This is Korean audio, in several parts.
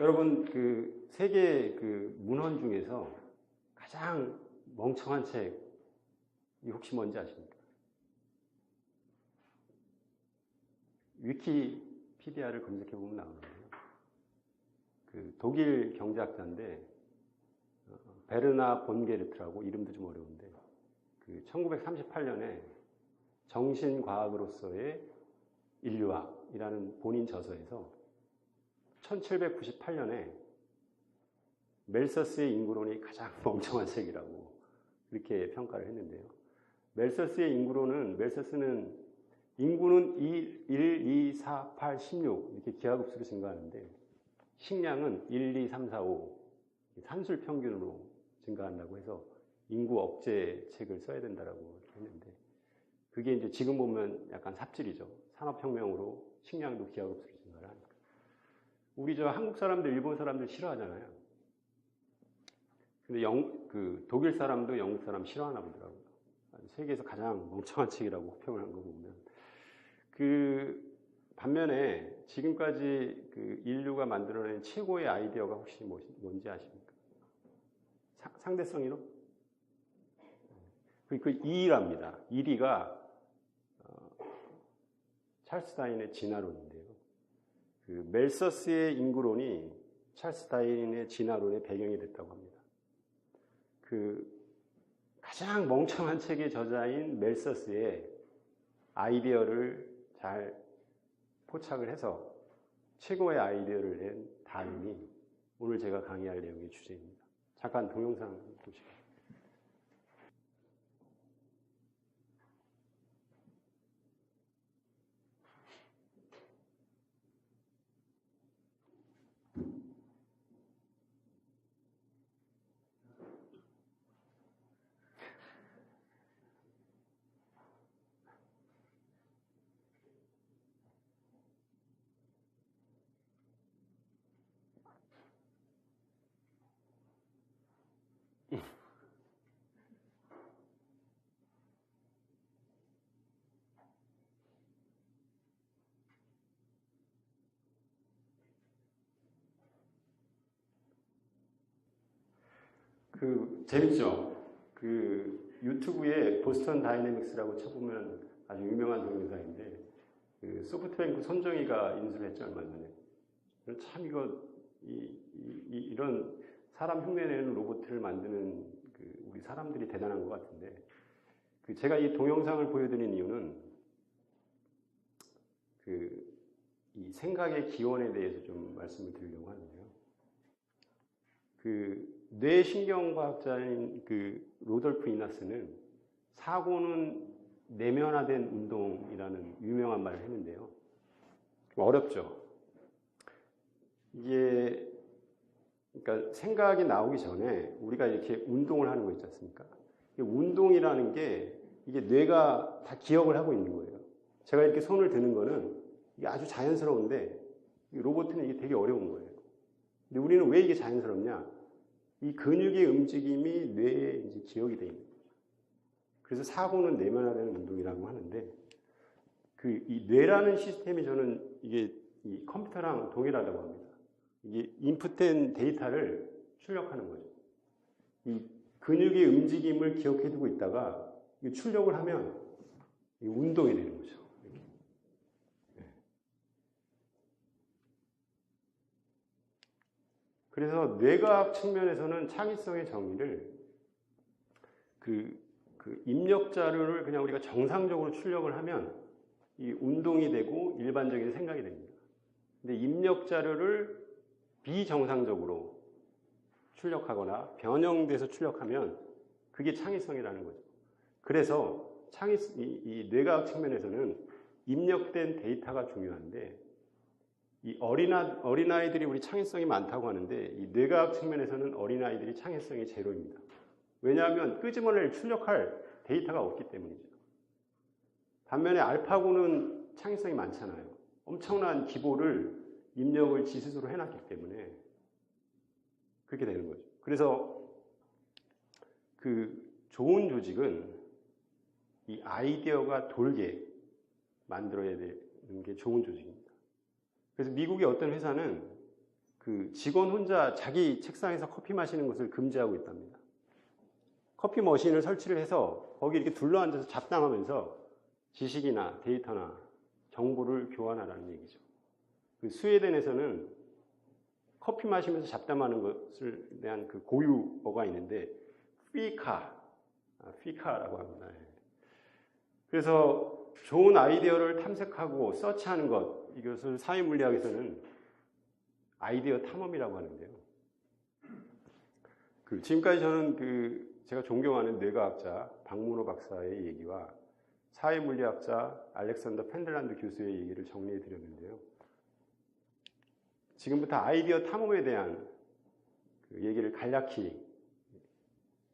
여러분 세계 문헌 중에서 가장 멍청한 책이 혹시 뭔지 아십니까? 위키피디아를 검색해 보면 나오는데요. 독일 경제학자인데 베르나 본게르트라고, 이름도 좀 어려운데 1938년에 정신과학으로서의 인류학이라는 본인 저서에서 1798년에 멜서스의 인구론이 가장 멍청한 책이라고 이렇게 평가를 했는데요. 멜서스의 인구론은, 멜서스는 인구는 1, 2, 4, 8, 16 이렇게 기하급수로 증가하는데 식량은 1, 2, 3, 4, 5 산술 평균으로 증가한다고 해서 인구 억제 책을 써야 된다라고 했는데, 그게 이제 지금 보면 약간 삽질이죠. 산업혁명으로 식량도 기하급수로 증가를 하니까. 우리 한국 사람들, 일본 사람들 싫어하잖아요. 근데 독일 사람도 영국 사람 싫어하나 보더라고요. 세계에서 가장 멍청한 책이라고 호평을 한 거 보면. 반면에 지금까지 인류가 만들어낸 최고의 아이디어가 혹시 뭔지 아십니까? 상대성 이론? 이의랍니다. 1위가 찰스 다윈의 진화론인데요. 멜서스의 인구론이 찰스 다윈의 진화론의 배경이 됐다고 합니다. 가장 멍청한 책의 저자인 멜서스의 아이디어를 잘 포착을 해서 최고의 아이디어를 낸 다윈이 오늘 제가 강의할 내용의 주제입니다. 잠깐 동영상 보시죠. 재밌죠? 유튜브에 보스턴 다이내믹스라고 쳐보면 아주 유명한 동영상인데, 소프트뱅크 손정희가 인수를 했죠, 얼마 전에. 참 이런 사람 흉내내는 로봇을 만드는 우리 사람들이 대단한 것 같은데, 제가 이 동영상을 보여드린 이유는 이 생각의 기원에 대해서 좀 말씀을 드리려고 하는데요. 뇌신경과학자인 로돌프 이나스는 사고는 내면화된 운동이라는 유명한 말을 했는데요. 어렵죠. 이게 그러니까 생각이 나오기 전에 우리가 이렇게 운동을 하는 거 있지 않습니까? 운동이라는 게 이게 뇌가 다 기억을 하고 있는 거예요. 제가 이렇게 손을 드는 거는 이게 아주 자연스러운데 로봇은 이게 되게 어려운 거예요. 근데 우리는 왜 이게 자연스럽냐? 이 근육의 움직임이 뇌에 이제 기억이 되어 있는 거죠. 그래서 사고는 내면화되는 운동이라고 하는데, 이 뇌라는 시스템이 저는 이게 이 컴퓨터랑 동일하다고 합니다. 이게 인풋된 데이터를 출력하는 거죠. 이 근육의 움직임을 기억해두고 있다가 출력을 하면 운동이 되는 거죠. 그래서 뇌과학 측면에서는 창의성의 정의를 입력 자료를 그냥 우리가 정상적으로 출력을 하면 이 운동이 되고 일반적인 생각이 됩니다. 근데 입력 자료를 비정상적으로 출력하거나 변형돼서 출력하면 그게 창의성이라는 거죠. 그래서 이 뇌과학 측면에서는 입력된 데이터가 중요한데, 이 어린아이들이 우리 창의성이 많다고 하는데, 이 뇌과학 측면에서는 어린아이들이 창의성이 제로입니다. 왜냐하면 끄집어낼 출력할 데이터가 없기 때문이죠. 반면에 알파고는 창의성이 많잖아요. 엄청난 기보를 입력을 지 스스로 해놨기 때문에 그렇게 되는 거죠. 그래서 좋은 조직은 이 아이디어가 돌게 만들어야 되는 게 좋은 조직입니다. 그래서 미국의 어떤 회사는 그 직원 혼자 자기 책상에서 커피 마시는 것을 금지하고 있답니다. 커피 머신을 설치를 해서 거기 이렇게 둘러앉아서 잡담하면서 지식이나 데이터나 정보를 교환하라는 얘기죠. 그 스웨덴에서는 커피 마시면서 잡담하는 것을 대한 그 고유어가 있는데 피카라고 합니다. 그래서 좋은 아이디어를 탐색하고 서치하는 것, 이것을 사회물리학에서는 아이디어 탐험이라고 하는데요. 지금까지 저는 제가 존경하는 뇌과학자 박문호 박사의 얘기와 사회물리학자 알렉산더 펜들란드 교수의 얘기를 정리해 드렸는데요. 지금부터 아이디어 탐험에 대한 그 얘기를 간략히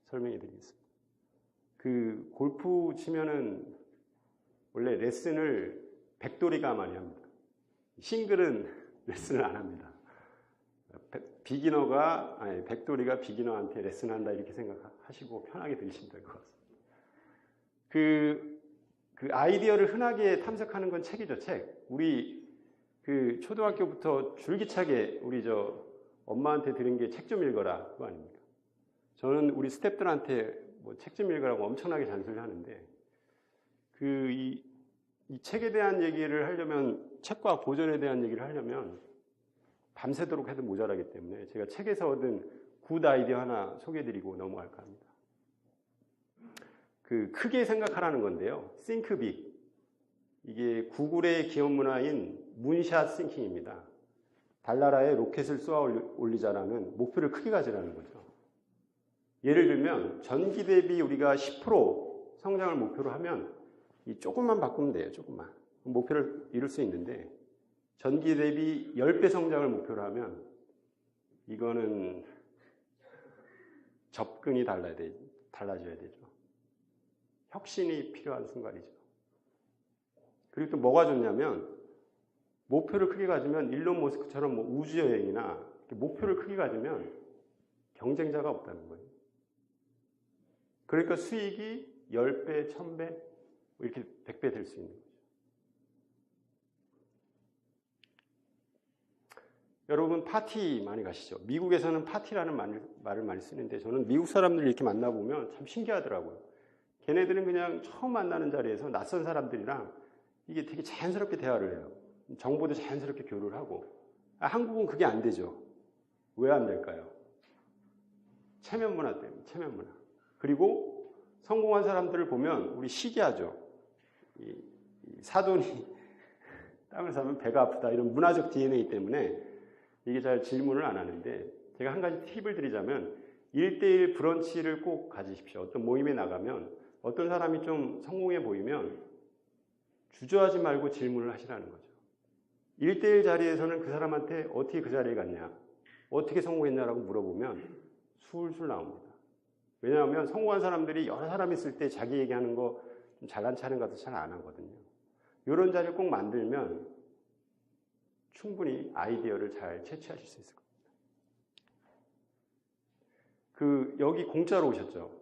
설명해 드리겠습니다. 골프 치면은 원래 레슨을 백돌이가 많이 합니다. 싱글은 레슨을 안 합니다. 백돌이가 비기너한테 레슨한다 이렇게 생각하시고 편하게 들으시면 될 것 같습니다. 그 아이디어를 흔하게 탐색하는 건 책이죠, 책. 우리 초등학교부터 줄기차게 우리 엄마한테 들은 게 책 좀 읽어라 그거 아닙니까? 저는 우리 스태프들한테 뭐 책 좀 읽으라고 엄청나게 잔소리를 하는데 이 책에 대한 얘기를 하려면 책과 고전에 대한 얘기를 하려면 밤새도록 해도 모자라기 때문에 제가 책에서 얻은 굿 아이디어 하나 소개해드리고 넘어갈까 합니다. 크게 생각하라는 건데요. Think big. 이게 구글의 기업 문화인 문샷 싱킹입니다. 달나라에 로켓을 쏘아 올리자라는 목표를 크게 가지라는 거죠. 예를 들면 전기 대비 우리가 10% 성장을 목표로 하면 이 조금만 바꾸면 돼요. 조금만. 목표를 이룰 수 있는데 전기 대비 10배 성장을 목표로 하면 이거는 접근이 달라져야 되죠. 혁신이 필요한 순간이죠. 그리고 또 뭐가 좋냐면 목표를 크게 가지면 일론 머스크처럼 뭐 우주여행이나 목표를 크게 가지면 경쟁자가 없다는 거예요. 그러니까 수익이 10배, 1000배 이렇게 100배 될 수 있는 거죠. 여러분 파티 많이 가시죠? 미국에서는 파티라는 말을 많이 쓰는데 저는 미국 사람들 이렇게 만나보면 참 신기하더라고요. 걔네들은 그냥 처음 만나는 자리에서 낯선 사람들이랑 이게 되게 자연스럽게 대화를 해요. 정보도 자연스럽게 교류를 하고. 한국은 그게 안 되죠. 왜 안 될까요? 체면 문화 때문에, 체면 문화. 그리고 성공한 사람들을 보면 우리 시기하죠. 이 사돈이 땅을 사면 배가 아프다 이런 문화적 DNA 때문에 이게 잘 질문을 안 하는데 제가 한 가지 팁을 드리자면 1대1 브런치를 꼭 가지십시오. 어떤 모임에 나가면 어떤 사람이 좀 성공해 보이면 주저하지 말고 질문을 하시라는 거죠. 1대1 자리에서는 그 사람한테 어떻게 그 자리에 갔냐, 어떻게 성공했냐라고 물어보면 술술 나옵니다. 왜냐하면 성공한 사람들이 여러 사람 있을 때 자기 얘기하는 거 좀 잘난 체하는 것도 잘 안 하거든요. 이런 자리를 꼭 만들면 충분히 아이디어를 잘 채취하실 수 있을 겁니다. 여기 공짜로 오셨죠?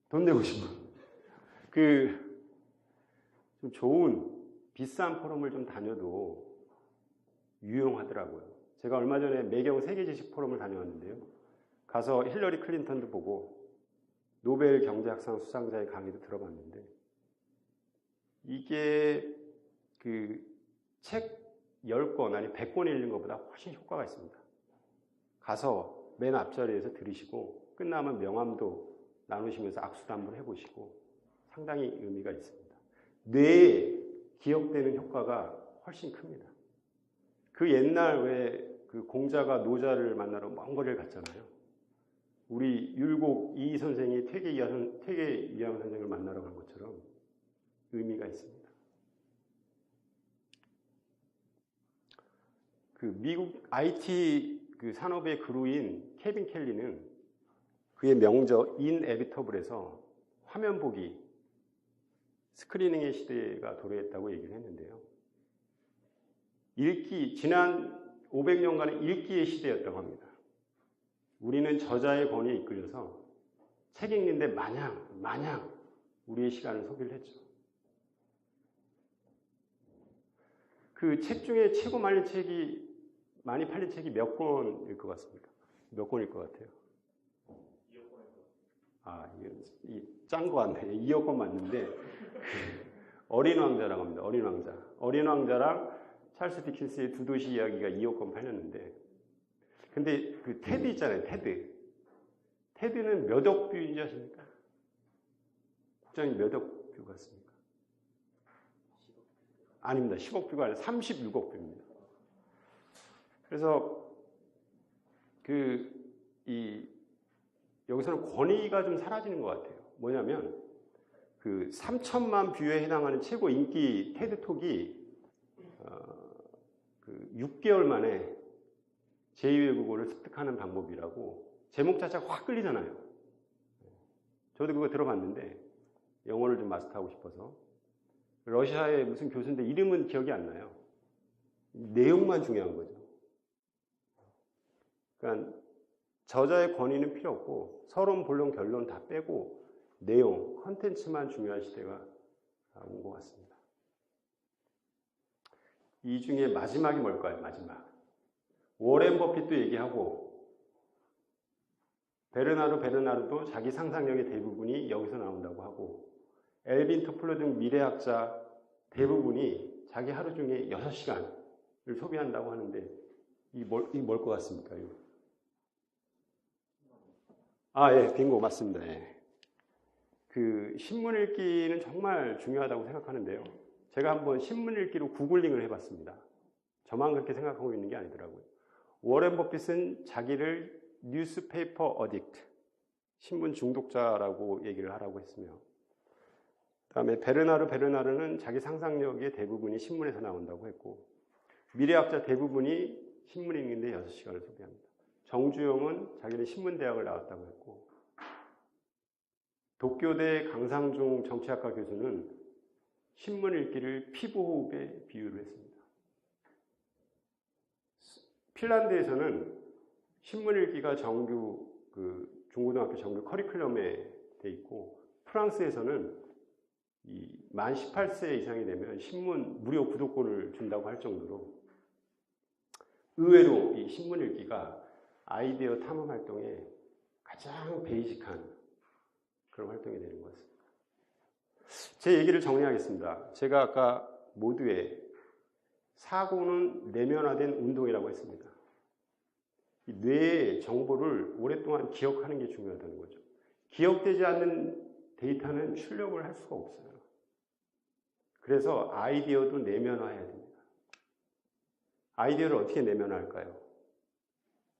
돈 내고 오신 분. 좀 좋은 비싼 포럼을 좀 다녀도 유용하더라고요. 제가 얼마 전에 매경 세계지식 포럼을 다녀왔는데요. 가서 힐러리 클린턴도 보고 노벨 경제학상 수상자의 강의도 들어봤는데 이게 책 10권 아니 100권 읽는 것보다 훨씬 효과가 있습니다. 가서 맨 앞자리에서 들으시고 끝나면 명함도 나누시면서 악수도 한번 해보시고 상당히 의미가 있습니다. 뇌에 기억되는 효과가 훨씬 큽니다. 옛날 왜 공자가 노자를 만나러 먼 거리를 갔잖아요. 우리 율곡 이희 선생이 퇴계 이황 선생을 만나러 간 것처럼 의미가 있습니다. 미국 IT 산업의 그루인 케빈 켈리는 그의 명저 인에비터블에서 화면 보기 스크리닝의 시대가 도래했다고 얘기를 했는데요. 지난 500년간의 읽기의 시대였다고 합니다. 우리는 저자의 권위에 이끌려서 책 읽는데 마냥 우리의 시간을 소비를 했죠. 책 중에 최고 말린 책이 많이 팔린 책이 몇 권일 것 같습니까? 몇 권일 것 같아요? 2억 권일 것 아, 짠 거 같네. 2억 권 맞는데 어린 왕자라고 합니다. 어린 왕자. 어린 왕자랑 찰스 디킨스의 두 도시 이야기가 2억 권 팔렸는데, 근데 그 테드 있잖아요. 테드는 몇 억 뷰인지 아십니까? 국장님 몇 억 뷰 같습니까? 아닙니다. 10억 뷰가 아니라 36억 뷰입니다. 그래서 여기서는 권위가 좀 사라지는 것 같아요. 뭐냐면 그 3천만 뷰에 해당하는 최고 인기 테드톡이 6개월 만에 제2외국어를 습득하는 방법이라고, 제목 자체가 확 끌리잖아요. 저도 그거 들어봤는데 영어를 좀 마스터하고 싶어서, 러시아의 무슨 교수인데 이름은 기억이 안 나요. 내용만 중요한 거죠. 그러니까 저자의 권위는 필요 없고 서론, 본론, 결론 다 빼고 내용, 컨텐츠만 중요한 시대가 온 것 같습니다. 이 중에 마지막이 뭘까요? 마지막. 워렌 버핏도 얘기하고 베르나르도 자기 상상력의 대부분이 여기서 나온다고 하고, 엘빈 토플러 등 미래학자 대부분이 자기 하루 중에 6시간을 소비한다고 하는데, 이 뭘 것 같습니까? 이거? 예, 빙고 맞습니다. 예. 그 신문 읽기는 정말 중요하다고 생각하는데요. 제가 한번 신문 읽기로 구글링을 해봤습니다. 저만 그렇게 생각하고 있는 게 아니더라고요. 워렌 버핏은 자기를 뉴스페이퍼 어딕트, 신문 중독자라고 얘기를 하라고 했으며, 그다음에 베르나르는 자기 상상력의 대부분이 신문에서 나온다고 했고, 미래학자 대부분이 신문 읽는데 6시간을 소비합니다. 정주영은 자기는 신문대학을 나왔다고 했고, 도쿄대 강상중 정치학과 교수는 신문 읽기를 피부호흡에 비유를 했습니다. finland에서는 신문 읽기가 정규 중고등학교 정규 커리큘럼에 돼 있고, 프랑스에서는 만 18세 이상이 되면 신문 무료 구독권을 준다고 할 정도로, 의외로 이 신문 읽기가 아이디어 탐험 활동에 가장 베이직한 그런 활동이 되는 것 같습니다. 제 얘기를 정리하겠습니다. 제가 아까 모두에 사고는 내면화된 운동이라고 했습니다. 이 뇌의 정보를 오랫동안 기억하는 게 중요하다는 거죠. 기억되지 않는 데이터는 출력을 할 수가 없어요. 그래서 아이디어도 내면화해야 됩니다. 아이디어를 어떻게 내면화할까요?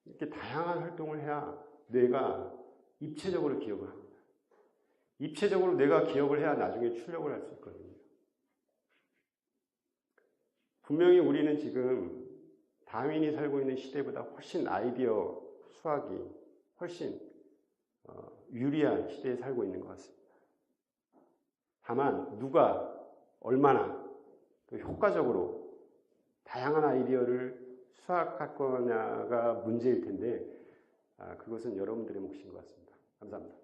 이렇게 다양한 활동을 해야 뇌가 입체적으로 기억을 합니다. 입체적으로 뇌가 기억을 해야 나중에 출력을 할 수 있거든요. 분명히 우리는 지금 다윈이 살고 있는 시대보다 훨씬 아이디어 수학이 훨씬 유리한 시대에 살고 있는 것 같습니다. 다만 누가 얼마나 또 효과적으로 다양한 아이디어를 수학할 거냐가 문제일 텐데, 그것은 여러분들의 몫인 것 같습니다. 감사합니다.